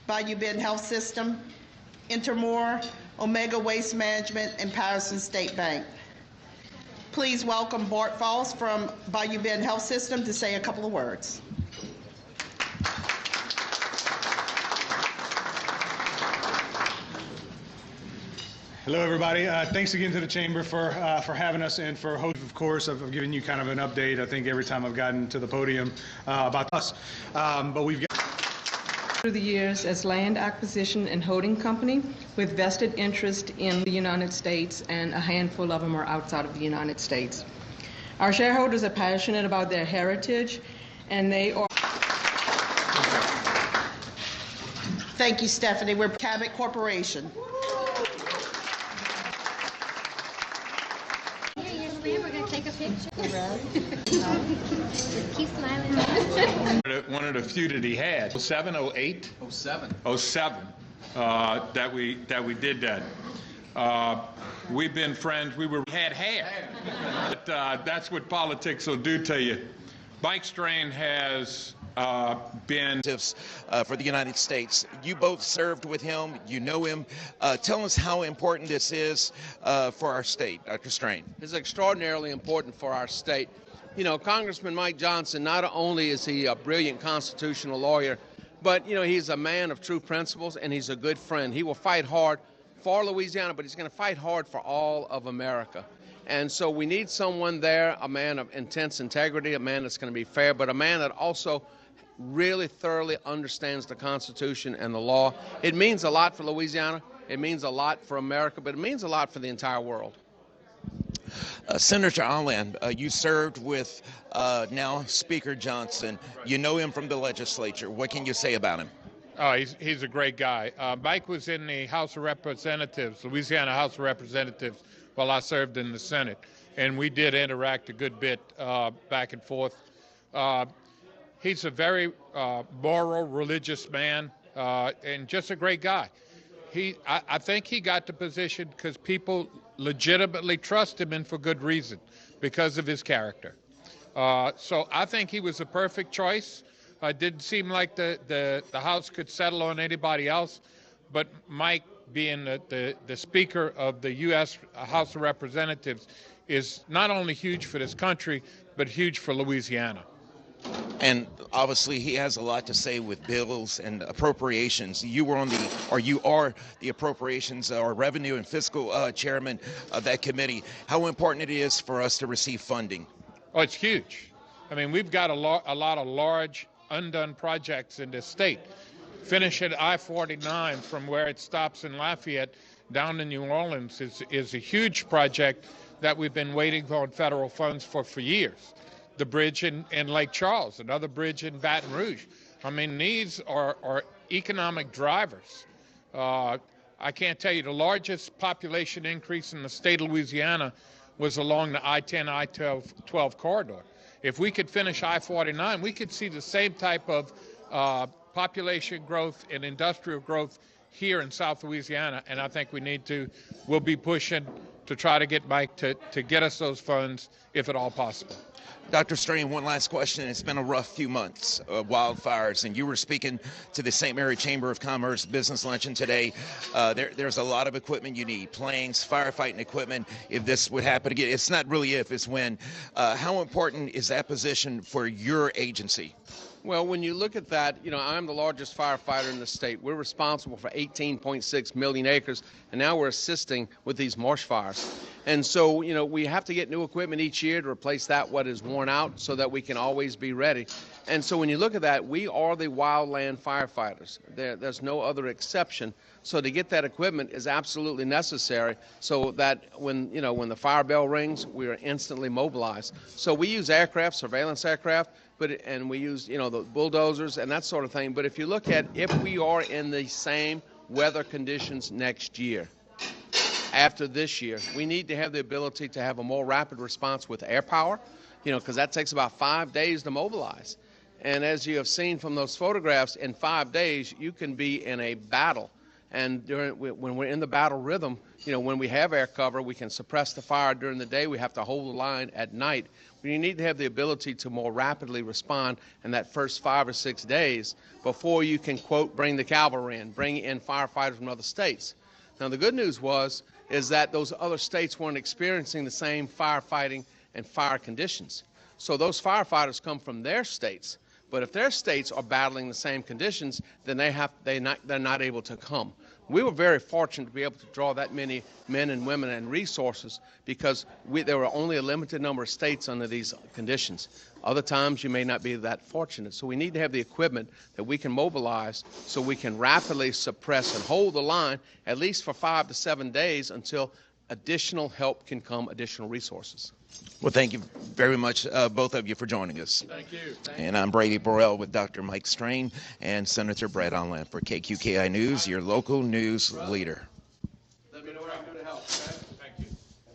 Bayou Bend Health System, Intermore, Omega Waste Management, and Patterson State Bank. Please welcome Bart Falls from Bayou Bend Health System to say a couple of words. Hello, everybody. Thanks again to the Chamber for having us and for host, of course, of giving you kind of an update. I think every time I've gotten to the podium about us, but we've got through the years as land acquisition and holding company with vested interest in the United States, and a handful of them are outside of the United States. Our shareholders are passionate about their heritage, and they are. Thank you, Stephanie. We're Cabot Corporation. We're going to take a picture. Keep smiling. One of the few that he had. 07, 08? 07. 07, that we did that. We've been friends. We had. But that's what politics will do to you. Mike Strain has been for the United States. You both served with him. You know him. Tell us how important this is for our state, Dr. Strain. It's extraordinarily important for our state. You know, Congressman Mike Johnson, not only is he a brilliant constitutional lawyer, but, you know, he's a man of true principles, and he's a good friend. He will fight hard for Louisiana, but he's going to fight hard for all of America. And so we need someone there, a man of intense integrity, a man that's going to be fair, but a man that also really thoroughly understands the Constitution and the law. It means a lot for Louisiana. It means a lot for America, but it means a lot for the entire world. Senator Allen, you served with now Speaker Johnson. You know him from the legislature. What can you say about him? Oh, he's a great guy. Mike was in the House of Representatives, Louisiana House of Representatives, while I served in the Senate, and we did interact a good bit back and forth. He's a very moral, religious man, and just a great guy. I think he got the position because people legitimately trust him, and for good reason, because of his character. So I think he was a perfect choice. It didn't seem like the House could settle on anybody else, but Mike, being the Speaker of the U.S. House of Representatives, is not only huge for this country, but huge for Louisiana. And obviously he has a lot to say with bills and appropriations. You were you are the appropriations or revenue and fiscal chairman of that committee. How important it is for us to receive funding? Oh, it's huge. I mean, we've got a lot of large undone projects in this state. Finishing I-49 from where it stops in Lafayette down to New Orleans is a huge project that we've been waiting on federal funds for years. The bridge in Lake Charles, another bridge in Baton Rouge. I mean, these are economic drivers. I can't tell you, the largest population increase in the state of Louisiana was along the I-10, I-12 corridor. If we could finish I-49, we could see the same type of population growth and industrial growth here in South Louisiana, and I think we'll be pushing to try to get Mike to get us those funds, if at all possible. Dr. Strain, one last question. It's been a rough few months of wildfires, and you were speaking to the St. Mary Chamber of Commerce Business Luncheon today. There's a lot of equipment you need, planes, firefighting equipment, if this would happen again. It's not really if, it's when. How important is that position for your agency? Well, when you look at that, you know, I'm the largest firefighter in the state. We're responsible for 18.6 million acres, and now we're assisting with these marsh fires. And so, you know, we have to get new equipment each year to replace what is worn out so that we can always be ready. And so when you look at that, we are the wildland firefighters. There's no other exception. So to get that equipment is absolutely necessary so that when the fire bell rings, we are instantly mobilized. So we use aircraft, surveillance aircraft, and we use, the bulldozers and that sort of thing. But if you look at if we are in the same weather conditions next year, after this year, we need to have the ability to have a more rapid response with air power, because that takes about 5 days to mobilize. And as you have seen from those photographs, in 5 days, you can be in a battle. And when we're in the battle rhythm, when we have air cover, we can suppress the fire during the day. We have to hold the line at night. You need to have the ability to more rapidly respond in that first 5 or 6 days before you can, quote, bring the cavalry in, bring in firefighters from other states. Now, the good news is that those other states weren't experiencing the same firefighting and fire conditions. So those firefighters come from their states. But if their states are battling the same conditions, then they're not able to come. We were very fortunate to be able to draw that many men and women and resources because there were only a limited number of states under these conditions. Other times you may not be that fortunate. So we need to have the equipment that we can mobilize so we can rapidly suppress and hold the line at least for 5 to 7 days until additional help can come, additional resources. Well, thank you very much, both of you, for joining us. Thank you. And I'm Brady Burrell with Dr. Mike Strain and Senator Brad Onland for KQKI News, your local news leader.